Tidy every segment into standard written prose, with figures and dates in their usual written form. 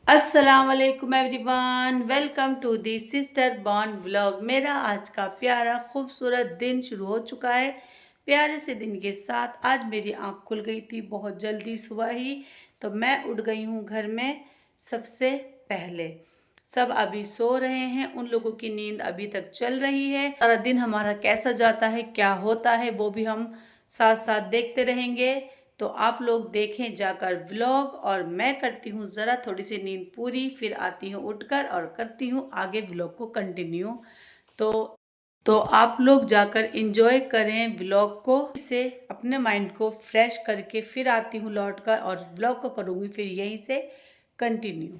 अस्सलाम वालेकुम everyone, welcome to the sister bond vlog. मेरा आज का प्यारा खूबसूरत दिन शुरू हो चुका है। प्यारे से दिन के साथ आज मेरी आँख खुल गई थी बहुत जल्दी सुबह ही, तो मैं उठ गई हूँ घर में सबसे पहले। सब अभी सो रहे हैं, उन लोगों की नींद अभी तक चल रही है। सारा दिन हमारा कैसा जाता है, क्या होता है, वो भी हम साथ साथ देखते रहेंगे। तो आप लोग देखें जाकर व्लॉग, और मैं करती हूँ ज़रा थोड़ी सी नींद पूरी, फिर आती हूँ उठकर और करती हूँ आगे व्लॉग को कंटिन्यू। तो तो आप लोग जाकर इंजॉय करें व्लॉग को, इससे अपने माइंड को फ्रेश करके फिर आती हूँ लौटकर और व्लॉग को करूँगी फिर यहीं से कंटिन्यू।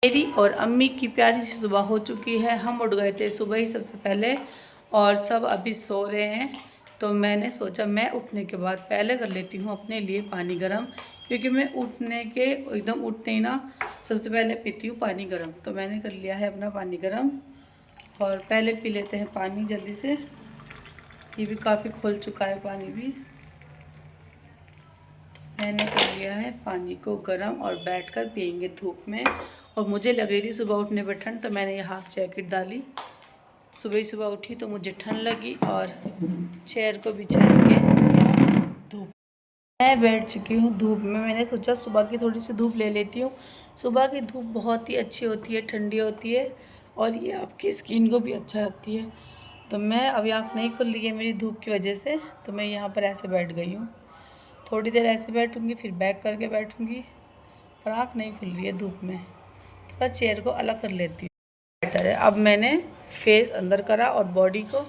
मेरी और अम्मी की प्यारी सी सुबह हो चुकी है। हम उठ गए थे सुबह ही सबसे पहले और सब अभी सो रहे हैं। तो मैंने सोचा मैं उठने के बाद पहले कर लेती हूँ अपने लिए पानी गर्म, क्योंकि मैं उठने के एकदम उठते ही ना सबसे पहले पीती हूँ पानी गर्म। तो मैंने कर लिया है अपना पानी गर्म और पहले पी लेते हैं पानी जल्दी से। ये भी काफ़ी खोल चुका है पानी भी। मैंने कर लिया है पानी को गर्म और बैठकर पियेंगे धूप में। और मुझे लग रही थी सुबह उठने पर ठंड, तो मैंने ये हाफ जैकेट डाली। सुबह ही सुबह उठी तो मुझे ठंड लगी और चेयर को बिछाएंगे धूप। मैं बैठ चुकी हूँ धूप में। मैंने सोचा सुबह की थोड़ी सी धूप ले लेती हूँ। सुबह की धूप बहुत ही अच्छी होती है, ठंडी होती है और ये आपकी स्किन को भी अच्छा रखती है। तो मैं अभी आँख नहीं खुल रही है मेरी धूप की वजह से, तो मैं यहाँ पर ऐसे बैठ गई हूँ। थोड़ी देर ऐसे बैठूंगी फिर बैक करके बैठूंगी, पर आँख नहीं खुल रही है धूप में। थोड़ा चेयर को अलग कर लेती हूँ, बेटर है। अब मैंने फेस अंदर करा और बॉडी को,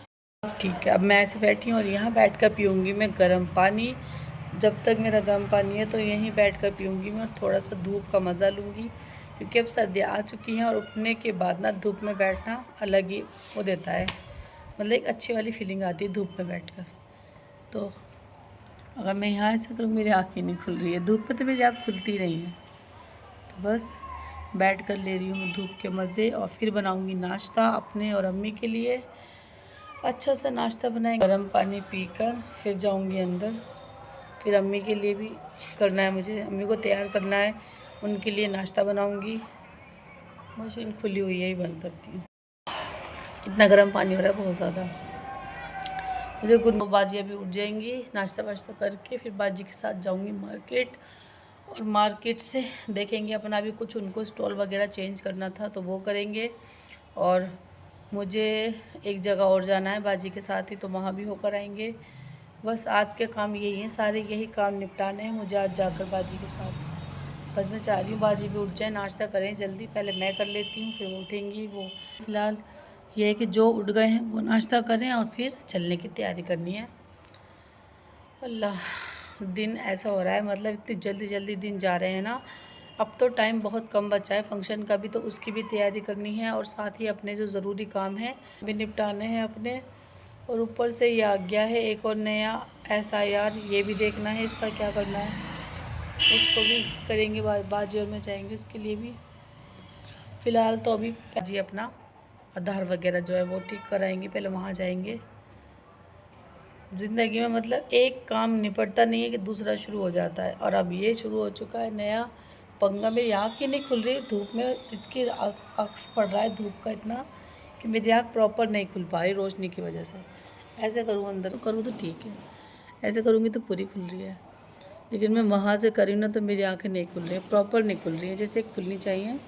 ठीक है। अब मैं ऐसे बैठी हूँ और यहाँ बैठकर पीऊँगी मैं गर्म पानी। जब तक मेरा गर्म पानी है तो यहीं बैठकर पीऊँगी मैं और थोड़ा सा धूप का मज़ा लूँगी, क्योंकि अब सर्दियाँ आ चुकी हैं और उठने के बाद ना धूप में बैठना अलग ही वो देता है, मतलब एक अच्छी वाली फीलिंग आती है धूप में बैठकर। तो अगर मैं यहाँ ऐसा करूँ मेरी आँखें नहीं खुल रही है, धूप पे तो मेरी आँख खुलती नहीं है। तो बस बैठ कर ले रही हूँ मैं धूप के मज़े, और फिर बनाऊँगी नाश्ता अपने और अम्मी के लिए। अच्छा सा नाश्ता बनाएंगे, गर्म पानी पीकर फिर जाऊँगी अंदर। फिर अम्मी के लिए भी करना है, मुझे अम्मी को तैयार करना है, उनके लिए नाश्ता बनाऊँगी। मशीन खुली हुई है, ही बंद करती हूँ। इतना गर्म पानी हो रहा है बहुत ज़्यादा। मुझे बाजी अभी उठ जाएंगी नाश्ता वाश्ता करके, फिर बाजी के साथ जाऊंगी मार्केट, और मार्केट से देखेंगे अपना भी कुछ उनको स्टॉल वगैरह चेंज करना था तो वो करेंगे। और मुझे एक जगह और जाना है बाजी के साथ ही, तो वहाँ भी होकर आएंगे। बस आज के काम यही हैं, सारे यही काम निपटाने हैं मुझे आज जाकर बाजी के साथ। बस मैं चाह रही हूँ बाजी भी उठ जाए, नाश्ता करें जल्दी, पहले मैं कर लेती हूँ फिर वो उठेंगी। वो फ़िलहाल ये है कि जो उठ गए हैं वो नाश्ता करें और फिर चलने की तैयारी करनी है। अल्लाह, दिन ऐसा हो रहा है, मतलब इतनी जल्दी जल्दी दिन जा रहे हैं ना। अब तो टाइम बहुत कम बचा है फंक्शन का भी, तो उसकी भी तैयारी करनी है और साथ ही अपने जो ज़रूरी काम हैं भी निपटाने हैं अपने। और ऊपर से ये आ गया है एक और नया SIR, ये भी देखना है इसका क्या करना है, उसको भी करेंगे। बाजी और में जाएंगे उसके लिए भी। फ़िलहाल तो अभी बाजी अपना आधार वगैरह जो है वो ठीक कराएंगे, पहले वहाँ जाएंगे। ज़िंदगी में मतलब एक काम निपटता नहीं है कि दूसरा शुरू हो जाता है, और अब ये शुरू हो चुका है नया पंगा। मेरी आँख ही नहीं खुल रही धूप में, इसकी अक्स पड़ रहा है धूप का इतना कि मेरी आँख प्रॉपर नहीं खुल पा रही रोशनी की वजह से। ऐसे करूँ अंदर करूँ तो ठीक है, ऐसे करूँगी तो पूरी खुल रही है, लेकिन मैं वहाँ से करी ना तो मेरी आँखें नहीं खुल रही हैं, प्रॉपर नहीं खुल रही हैं जैसे खुलनी चाहिए।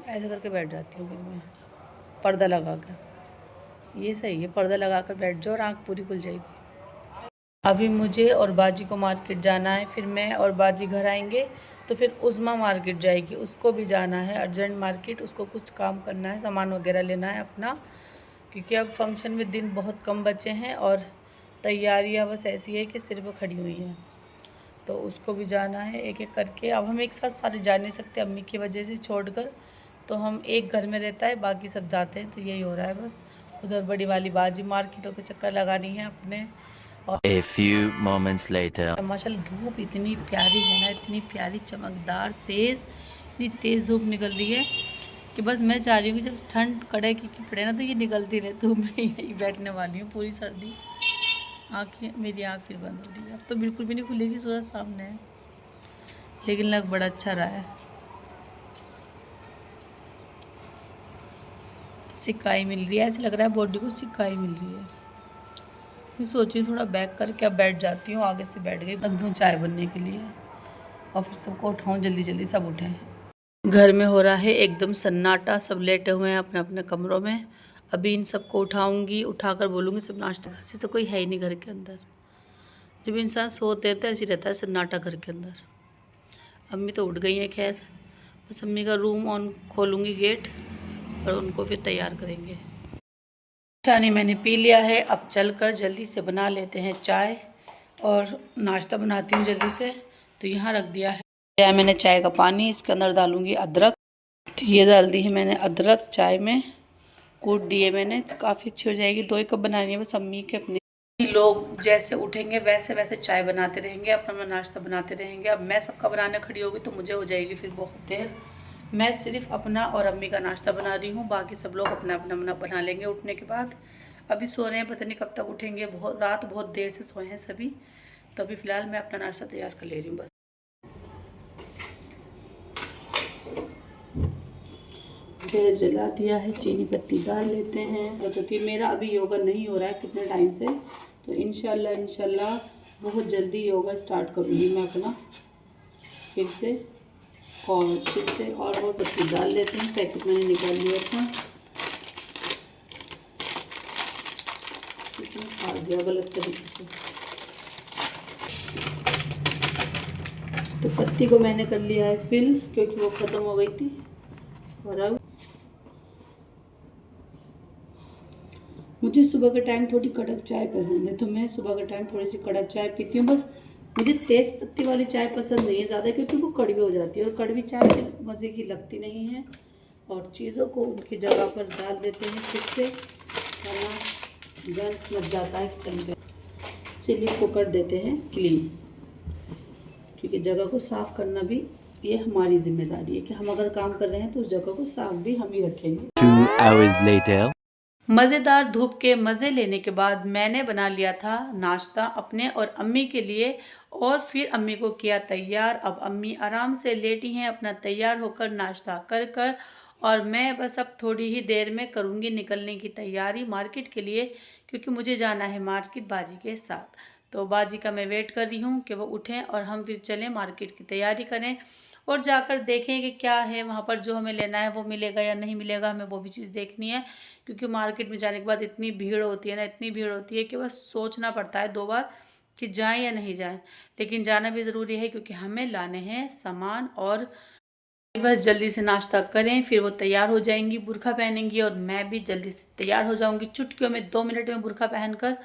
ऐसे करके बैठ जाती हूँ फिर मैं पर्दा लगा कर। ये सही है, पर्दा लगा कर बैठ जाओ और आँख पूरी खुल जाएगी। अभी मुझे और बाजी को मार्केट जाना है, फिर मैं और बाजी घर आएंगे तो फिर उस्मा मार्केट जाएगी, उसको भी जाना है अर्जेंट मार्केट, उसको कुछ काम करना है, सामान वगैरह लेना है अपना, क्योंकि अब फंक्शन में दिन बहुत कम बचे हैं और तैयारियां बस ऐसी है कि सिर पर खड़ी हुई हैं। तो उसको भी जाना है एक एक करके। अब हम एक साथ सारे जा नहीं सकते अम्मी की वजह से छोड़कर, तो हम एक घर में रहता है बाकी सब जाते हैं, तो यही हो रहा है बस। उधर बड़ी वाली बाजी मार्केटों के चक्कर लगानी है अपने, A few moments later. माशाल्लाह धूप इतनी प्यारी है ना, इतनी प्यारी चमकदार तेज़, इतनी तेज़ धूप निकल रही है कि बस मैं चाह रही हूँ कि जब ठंड कड़क की पड़े ना तो ये निकलती रहे। तो मैं यहीं बैठने वाली हूँ पूरी सर्दी। मेरी आँख फिर बंद हो रही है, अब तो बिल्कुल भी नहीं खुलेगी, सूरज सामने है, लेकिन लग बड़ा अच्छा रहा है। सिकाई मिल रही है, ऐसे लग रहा है बॉडी को सिकाई मिल रही है। मैं सोच रही हूँ थोड़ा बैक करके अब बैठ जाती हूँ, आगे से बैठ गई, रख दूँ चाय बनने के लिए और फिर सबको उठाऊँ, जल्दी जल्दी सब उठें। घर में हो रहा है एकदम सन्नाटा, सब लेटे हुए हैं अपने अपने कमरों में। अभी इन सबको उठाऊंगी, उठाकर बोलूँगी सब नाश्ता। घर से तो कोई है ही नहीं घर के अंदर, जब इंसान सोते हैं तो ऐसे रहता है सन्नाटा घर के अंदर। अम्मी तो उठ गई हैं, खैर बस अम्मी का रूम ऑन खोलूँगी गेट और उनको फिर तैयार करेंगे। चाय मैंने पी लिया है, अब चलकर जल्दी से बना लेते हैं चाय और नाश्ता बनाती हूँ जल्दी से। तो यहाँ रख दिया है मैंने चाय का पानी, इसके अंदर डालूँगी अदरक। तो ये डाल दी है मैंने अदरक, चाय में कूट दिए मैंने, तो काफ़ी अच्छी हो जाएगी। 2 कप बनानी है बस अम्मी के अपने। लोग जैसे उठेंगे वैसे वैसे चाय बनाते रहेंगे, अपना अपना नाश्ता बनाते रहेंगे। अब मैं सबका बनाने खड़ी होगी तो मुझे हो जाएगी फिर बहुत देर। मैं सिर्फ अपना और अम्मी का नाश्ता बना रही हूँ, बाकी सब लोग अपना अपना बना लेंगे उठने के बाद। अभी सो रहे हैं, पता नहीं कब तक उठेंगे, रात बहुत देर से सोए हैं सभी। तो अभी फ़िलहाल मैं अपना नाश्ता तैयार कर ले रही हूँ बस। गैस जला दिया है, चीनी पत्ती डाल लेते हैं। बताती मेरा अभी योगा नहीं हो रहा है कितने टाइम से, तो इंशाल्लाह बहुत जल्दी योगा स्टार्ट करूँगी मैं अपना फिर से। और वो सब चीज़ डाल लेते हैं, पैकेट मैंने निकाल लिया था, इसमें खा दिया गलत तरीके से। तो पत्ती को मैंने कर लिया है फिल, क्योंकि वो ख़त्म हो गई थी। और अब मुझे सुबह के टाइम थोड़ी कड़क चाय पसंद है, तो मैं सुबह के टाइम थोड़ी सी कड़क चाय पीती हूँ। बस मुझे तेज़ पत्ती वाली चाय पसंद नहीं है ज़्यादा, क्योंकि वो कड़वी हो जाती है और कड़वी चाय मज़े की लगती नहीं है। और चीज़ों को उनकी जगह पर डाल देते हैं फिर से, वरना गंद लग जाता है किचन पे। सिलिप को कर देते हैं क्लीन, क्योंकि जगह को साफ़ करना भी ये हमारी जिम्मेदारी है कि हम अगर काम कर रहे हैं तो उस जगह को साफ़ भी हम ही रखेंगे। 2 hours later. मज़ेदार धूप के मज़े लेने के बाद मैंने बना लिया था नाश्ता अपने और अम्मी के लिए, और फिर अम्मी को किया तैयार। अब अम्मी आराम से लेटी हैं अपना तैयार होकर नाश्ता कर कर, और मैं बस अब थोड़ी ही देर में करूँगी निकलने की तैयारी मार्केट के लिए, क्योंकि मुझे जाना है मार्केट बाजी के साथ। तो बाजी का मैं वेट कर रही हूँ कि वो उठें और हम फिर चलें मार्केट की तैयारी करें और जाकर देखें कि क्या है वहाँ पर, जो हमें लेना है वो मिलेगा या नहीं मिलेगा, हमें वो भी चीज़ देखनी है। क्योंकि मार्केट में जाने के बाद इतनी भीड़ होती है ना, इतनी भीड़ होती है कि बस सोचना पड़ता है 2 बार कि जाएं या नहीं जाएं, लेकिन जाना भी ज़रूरी है क्योंकि हमें लाने हैं सामान। और बस जल्दी से नाश्ता करें, फिर वो तैयार हो जाएंगी, बुर्का पहनेंगी और मैं भी जल्दी से तैयार हो जाऊंगी चुटकियों में, 2 मिनट में बुर्का पहनकर,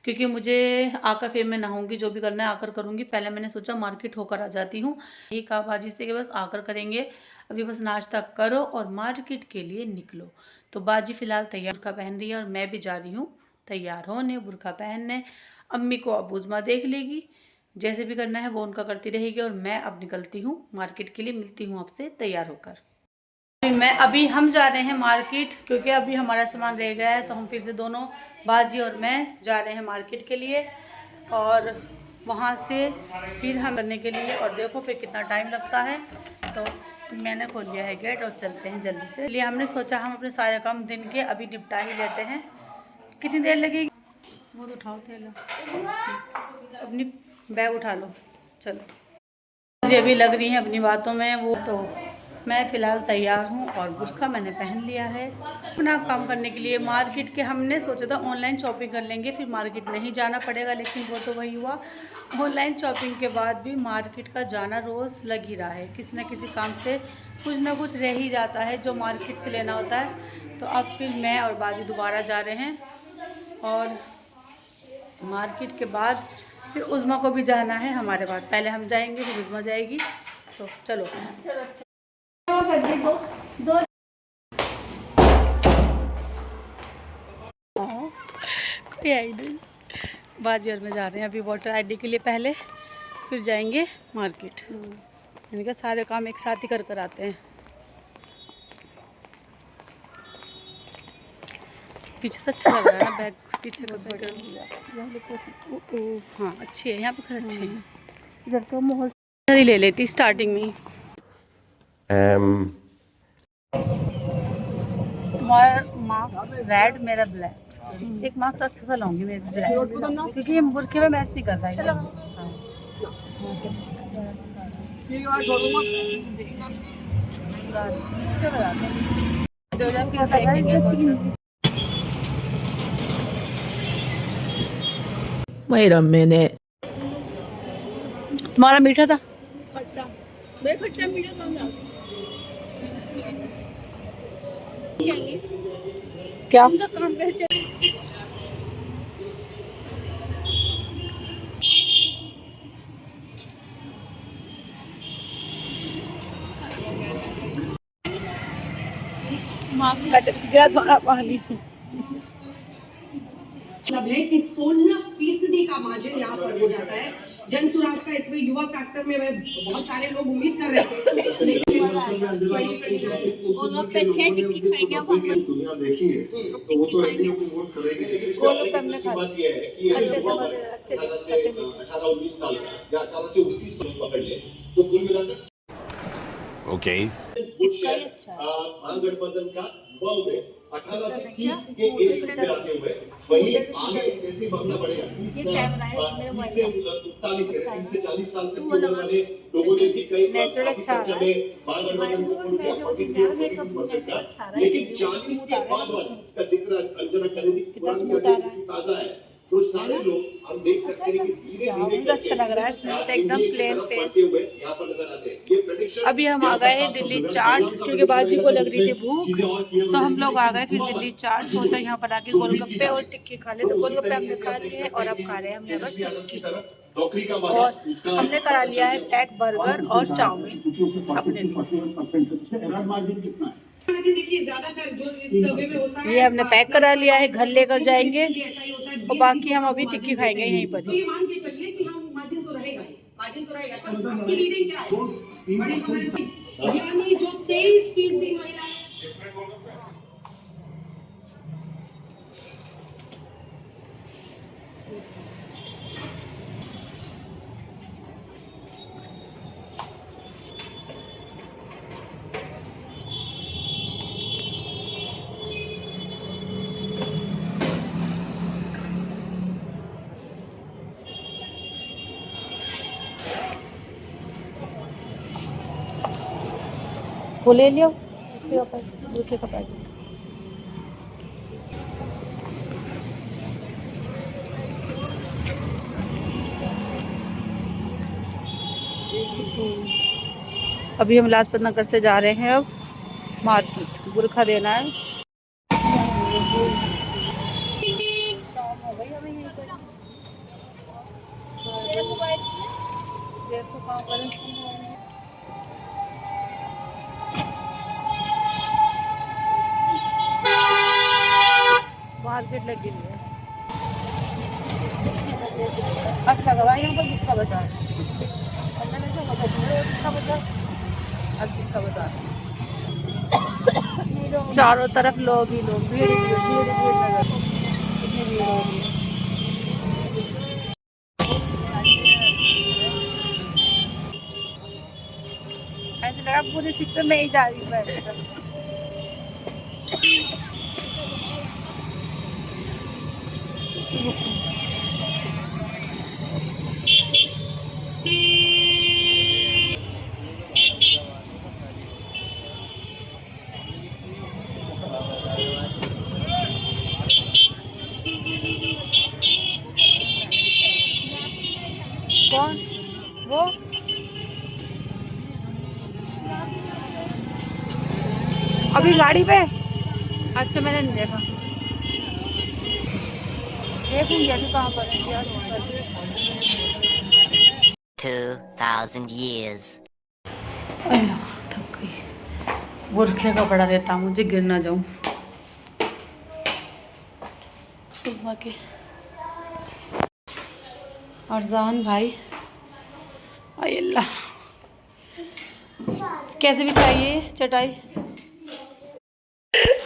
क्योंकि मुझे आकर फिर मैं नहाऊंगी, जो भी करना है आकर करूंगी। पहले मैंने सोचा मार्केट होकर आ जाती हूँ, यही कहा बाजी से कि बस आकर करेंगे, अभी बस नाश्ता करो और मार्केट के लिए निकलो। तो बाजी फ़िलहाल तैयार बुर्का पहन रही है और मैं भी जा रही हूँ तैयार होने, बुर्का पहनने। अम्मी को अब उज़मा देख लेगी, जैसे भी करना है वो उनका करती रहेगी, और मैं अब निकलती हूँ मार्केट के लिए। मिलती हूँ आपसे तैयार होकर। अभी हम जा रहे हैं मार्केट, क्योंकि अभी हमारा सामान रह गया है, तो हम फिर से दोनों बाजी और मैं जा रहे हैं मार्केट के लिए, और वहाँ से फिर हम करने के लिए। और देखो फिर कितना टाइम लगता है, तो मैंने खोल लिया है गेट और चलते हैं जल्दी से। इसलिए हमने सोचा हम अपने सारे काम दिन के अभी निपटा ही लेते हैं। कितनी देर लगेगी? वो तो उठाओ थैला, अपनी बैग उठा लो, चलो। मुझे अभी लग रही है अपनी बातों में वो, तो मैं फ़िलहाल तैयार हूँ और बुर्का मैंने पहन लिया है अपना काम करने के लिए। मार्केट के हमने सोचा था ऑनलाइन शॉपिंग कर लेंगे, फिर मार्केट नहीं जाना पड़ेगा, लेकिन वो तो वही हुआ। ऑनलाइन शॉपिंग के बाद भी मार्केट का जाना रोज़ लग ही रहा है, किसी न किसी काम से कुछ ना कुछ रह ही जाता है जो मार्केट से लेना होता है। तो अब फिर मैं और बाजी दोबारा जा रहे हैं, और मार्केट के बाद फिर उज़मा को भी जाना है हमारे बाद। पहले हम जाएंगे फिर उज़मा जाएगी, तो चलो। कोई आई नहीं, बाजियर में जा रहे हैं अभी वोटर आईडी के लिए पहले, फिर जाएंगे मार्केट। मैंने कहा सारे काम एक साथ ही कर कर आते हैं। पीछे से अच्छा लग रहा है ना बैग, पीछे का बैग। हाँ अच्छी है यहाँ पे, घर अच्छे हैं। इधर का माहौल इधर ही ले लेती स्टार्टिंग में ही। तुम्हारा मार्क्स रेड, मेरा ब्लैक। एक मार्क्स अच्छा सा लाऊंगी मैं ब्लैक, क्योंकि ये बुरखे में मैच नहीं कर रहा है। Wait a minute. तुम्हारा मीठा था? क्या? थोड़ा पानी मतलब है कि 16% का मार्जिन यहाँ पर हो जाता है। जन सुराज का इसमें युवा फैक्टर में बहुत सारे लोग उम्मीद कर रहे थे, दुनिया देखी है तो वो तो एनडीए को वोट करेगी, लेकिन इसमें बात यह है कि अगर युवा वर्ग 18 से 19 साल का या 18 से 29 साल पकड़ ले तो कुल मिलाकर Okay. महागठबंधन का युवाओं में 18 से 30 के एज ग्रुप में आते हुए वही आगे कैसे मामला बढ़ेगा। 30 से 40 साल तक की उम्र वाले लोगों ने भी कई काफी संख्या में महागठबंधन को वोट दिया, 42%, लेकिन 40 के बाद इसका जिक्र अंजना करेंगे ताजा है। तो सारे लोग हम देख सकते हैं कि धीरे-धीरे अच्छा लग रहा है, स्मूथ एकदम प्लेन फेस। अभी हम आ गए हैं दिल्ली चाट, क्योंकि बाजी को लग रही थी भूख, तो हम लोग आ गए फिर दिल्ली चाट। सोचा यहाँ पर आके गोलगप्पे और टिक्की खा ले, तो गोलगप्पे हमने खा लिए और अब खा रहे हैं हम यहाँ पर टिक्की। और हमने करा लिया है पैक बर्गर और चाउमीन अपने लिए। देखिए ज्यादातर जो इस सर्वे में होता है, ये हमने पैक करा लिया है, घर लेकर जाएंगे और बाकी हम अभी टिक्की खाएंगे यहीं पर। तो ये मान के चलिए कि हम मार्जिन तो रहेगा ही, मार्जिन तो रहेगा। पर आपकी रीडिंग क्या है? बड़ी हमारे साथ यानी जो 23% महिला वो ले लियो दूसरे का पैकेट। अभी हम लाजपत नगर से जा रहे हैं अब मार्केट, बुरखा देना है। मार्केट लगी हुई है, अच्छा लगा भाई यहाँ पर गुप्ता बाजार। चारों तरफ लोग ही लोग, भीड़ ही भीड़, भीड़ भीड़ नजर, कितनी भीड़ हो रही है। ऐसे लगा पूरी सीट पे मैं ही जा रही हूँ बैठ कर। 我。अभी गाड़ी पे? अच्छा मैंने नहीं देखा, देखूंगी अभी कहाँ पर है। 2000 years. थक गई, बुरखे का पड़ा रहता मुझे, गिर ना जाऊं। उस बाकी और जान भाई, आय अल्लाह, कैसे भी चाहिए चटाई।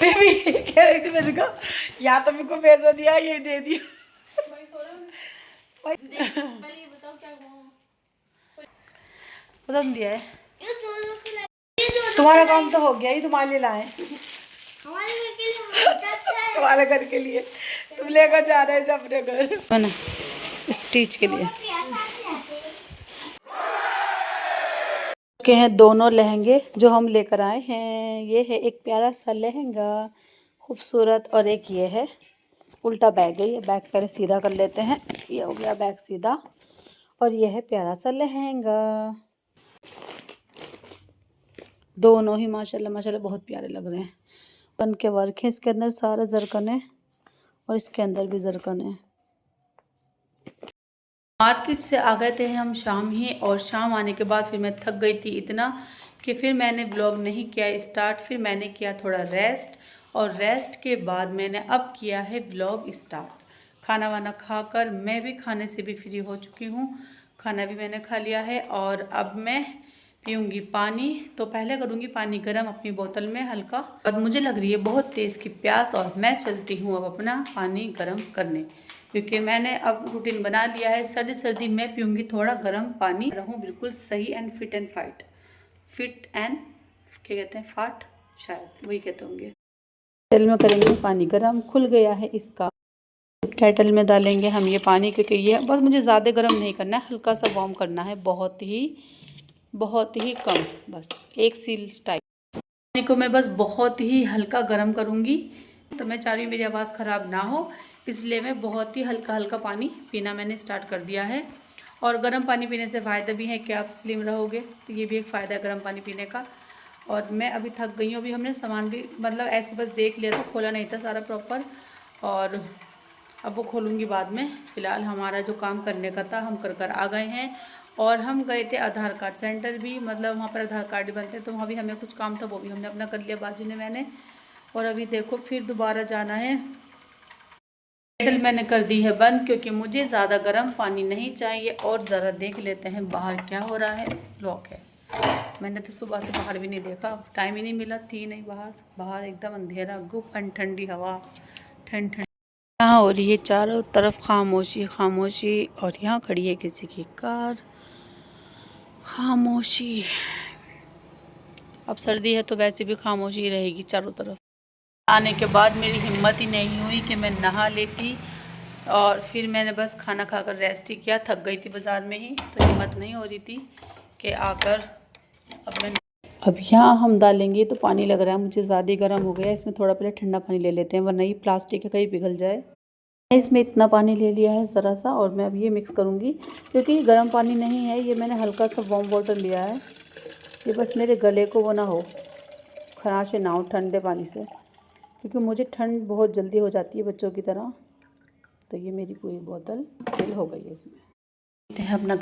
बेबी कह रही थी मैंने कहा या तो मेरे को पैसा दिया ये दे दिया। पसंद दिया है। तुम्हारा काम तो हो गया ही, तुम्हारे लिए लाए। तुम्हारे घर के लिए तुम लेकर जा रहे थे अपने घर है ना, स्टिच के लिए के हैं दोनों लहंगे जो हम लेकर आए हैं। ये है एक प्यारा सा लहंगा खूबसूरत, और एक ये है उल्टा बैग है। ये बैग पहले सीधा कर लेते हैं, ये हो गया बैग सीधा, और ये है प्यारा सा लहंगा। दोनों ही माशाल्लाह माशाल्लाह बहुत प्यारे लग रहे हैं। बन के वर्क है, इसके अंदर सारा जरकन है और इसके अंदर भी जरकन है। मार्केट से आ गए थे हम शाम ही, और शाम आने के बाद फिर मैं थक गई थी इतना कि फिर मैंने ब्लॉग नहीं किया स्टार्ट। फिर मैंने किया थोड़ा रेस्ट, और रेस्ट के बाद मैंने अब किया है ब्लॉग स्टार्ट। खाना वाना खाकर मैं भी खाने से भी फ्री हो चुकी हूँ, खाना भी मैंने खा लिया है। और अब मैं पीऊँगी पानी। तो पहले करूँगी पानी गर्म अपनी बोतल में हल्का, और मुझे लग रही है बहुत तेज़ की प्यास, और मैं चलती हूँ अब अपना पानी गर्म करने, क्योंकि मैंने अब रूटीन बना लिया है। सर्दी सर्दी मैं पीऊँगी थोड़ा गर्म पानी, रहूँ बिल्कुल सही and fit and fight. Fit and क्या कहते हैं, फाट, शायद वही कहते होंगे। केटल में करेंगे पानी गर्म, खुल गया है इसका। केटल में डालेंगे हम ये पानी, क्योंकि ये बस मुझे ज़्यादा गर्म नहीं करना है, हल्का सा वार्म करना है, बहुत ही कम, बस एक सील टाइप। पानी को मैं बस बहुत ही हल्का गर्म करूँगी। तो मैं चाह रही हूँ मेरी आवाज़ ख़राब ना हो, इसलिए मैं बहुत ही हल्का हल्का पानी पीना मैंने स्टार्ट कर दिया है। और गर्म पानी पीने से फ़ायदा भी है कि आप स्लिम रहोगे, तो ये भी एक फ़ायदा है गर्म पानी पीने का। और मैं अभी थक गई हूँ। अभी हमने सामान भी मतलब ऐसे बस देख लिया था, खोला नहीं था सारा प्रॉपर, और अब वो खोलूँगी बाद में। फ़िलहाल हमारा जो काम करने का था हम कर आ गए हैं। और हम गए थे आधार कार्ड सेंटर भी, मतलब वहाँ पर आधार कार्ड ही बनते हैं, तो वहाँ भी हमें कुछ काम था, वो भी हमने अपना कर लिया, बाजू ने मैंने। और अभी देखो फिर दोबारा जाना है। केटल मैंने कर दी है बंद, क्योंकि मुझे ज़्यादा गर्म पानी नहीं चाहिए। और ज़रा देख लेते हैं बाहर क्या हो रहा है। लॉक है, मैंने तो सुबह से बाहर भी नहीं देखा, टाइम ही नहीं मिला, थी नहीं बाहर एकदम अंधेरा गुप एंड ठंडी हवा, ठंड यहाँ हो रही है चारों तरफ खामोशी खामोशी। और यहाँ खड़ी है किसी की कार, खामोशी। अब सर्दी है तो वैसे भी खामोशी ही रहेगी चारों तरफ। आने के बाद मेरी हिम्मत ही नहीं हुई कि मैं नहा लेती, और फिर मैंने बस खाना खाकर रेस्ट ही किया। थक गई थी बाज़ार में ही, तो हिम्मत नहीं हो रही थी कि आकर अब यहाँ हम डालेंगे। तो पानी लग रहा है मुझे ज़्यादा गर्म हो गया, इसमें थोड़ा पहले ठंडा पानी ले लेते हैं, वरना ये प्लास्टिक है कहीं पिघल जाए। इसमें इतना पानी ले लिया है ज़रा सा, और मैं अब ये मिक्स करूँगी, क्योंकि गर्म पानी नहीं है ये, मैंने हल्का सा वार्म वाटर लिया है। ये बस मेरे गले को वो ना हो, खराशे ना हो ठंडे पानी से, क्योंकि मुझे ठंड बहुत जल्दी हो जाती है बच्चों की तरह। तो ये मेरी पूरी बोतल फिल हो गई है। इसमें पीते हैं अपना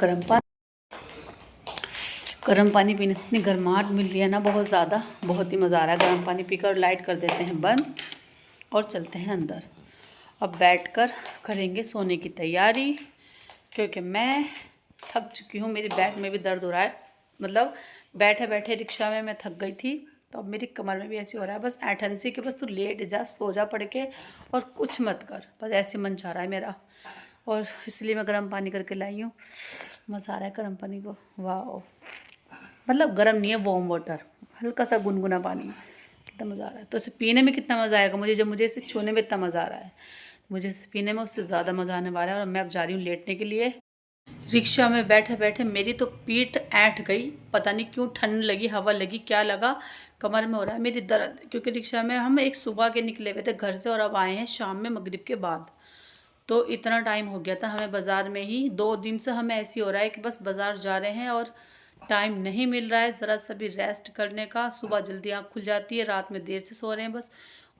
गर्म पानी पीने से इतनी गर्माहट मिल रही है ना, बहुत ज़्यादा, बहुत ही मज़ा आ रहा है गर्म पानी पीकर। लाइट कर देते हैं बंद और चलते हैं अंदर। अब बैठकर करेंगे सोने की तैयारी, क्योंकि मैं थक चुकी हूँ। मेरी बैक में भी दर्द हो रहा है, मतलब बैठे बैठे रिक्शा में मैं थक गई थी, तो अब मेरी कमर में भी ऐसे हो रहा है। बस ऐठन सी कि बस तू लेट जा, सो जा पड़ के, और कुछ मत कर, बस ऐसे मन चाह रहा है मेरा। और इसलिए मैं गर्म पानी करके लाई हूँ। मज़ा आ रहा है गर्म पानी को, वाह। मतलब गर्म नहीं है, वार्म वाटर, हल्का सा गुनगुना पानी, कितना मज़ा आ रहा है। तो इसे पीने में कितना मज़ा आएगा मुझे, जब मुझे इसे छूने में इतना मज़ा आ रहा है, मुझे इसे पीने में उससे ज़्यादा मज़ा आने वाला है। और मैं अब जा रही हूँ लेटने के लिए। रिक्शा में बैठे बैठे मेरी तो पीठ ऐंठ गई, पता नहीं क्यों, ठंड लगी, हवा लगी, क्या लगा, कमर में हो रहा है मेरी दर्द। क्योंकि रिक्शा में हम एक सुबह के निकले हुए थे घर से, और अब आए हैं शाम में मगरिब के बाद। तो इतना टाइम हो गया था हमें बाज़ार में ही। 2 दिन से हमें ऐसे हो रहा है कि बस बाज़ार जा रहे हैं और टाइम नहीं मिल रहा है ज़रा सा भी रेस्ट करने का। सुबह जल्दी आँख खुल जाती है, रात में देर से सो रहे हैं, बस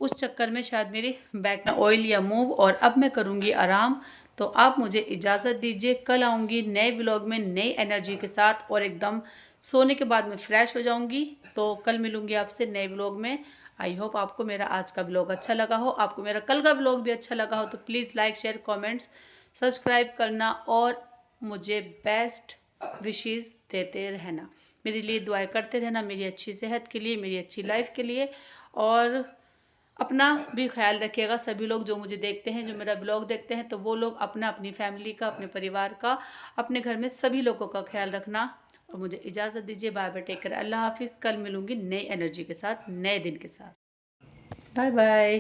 उस चक्कर में शायद मेरी बैक में ऑयल या मूव। और अब मैं करूँगी आराम। तो आप मुझे इजाज़त दीजिए, कल आऊँगी नए ब्लॉग में नई एनर्जी के साथ, और एकदम सोने के बाद मैं फ़्रेश हो जाऊँगी। तो कल मिलूँगी आपसे नए ब्लॉग में। आई होप आपको मेरा आज का ब्लॉग अच्छा लगा हो, आपको मेरा कल का ब्लॉग भी अच्छा लगा हो। तो please like share comments subscribe करना, और मुझे बेस्ट विशेस देते रहना, मेरे लिए दुआएं करते रहना, मेरी अच्छी सेहत के लिए, मेरी अच्छी लाइफ के लिए। और अपना भी ख्याल रखिएगा। सभी लोग जो मुझे देखते हैं, जो मेरा ब्लॉग देखते हैं, तो वो लोग अपना, अपनी फैमिली का, अपने परिवार का, अपने घर में सभी लोगों का ख्याल रखना। और मुझे इजाज़त दीजिए। बाय बाय, टेक केयर, अल्लाह हाफिज़। कल मिलूंगी नई एनर्जी के साथ, नए दिन के साथ। Bye bye.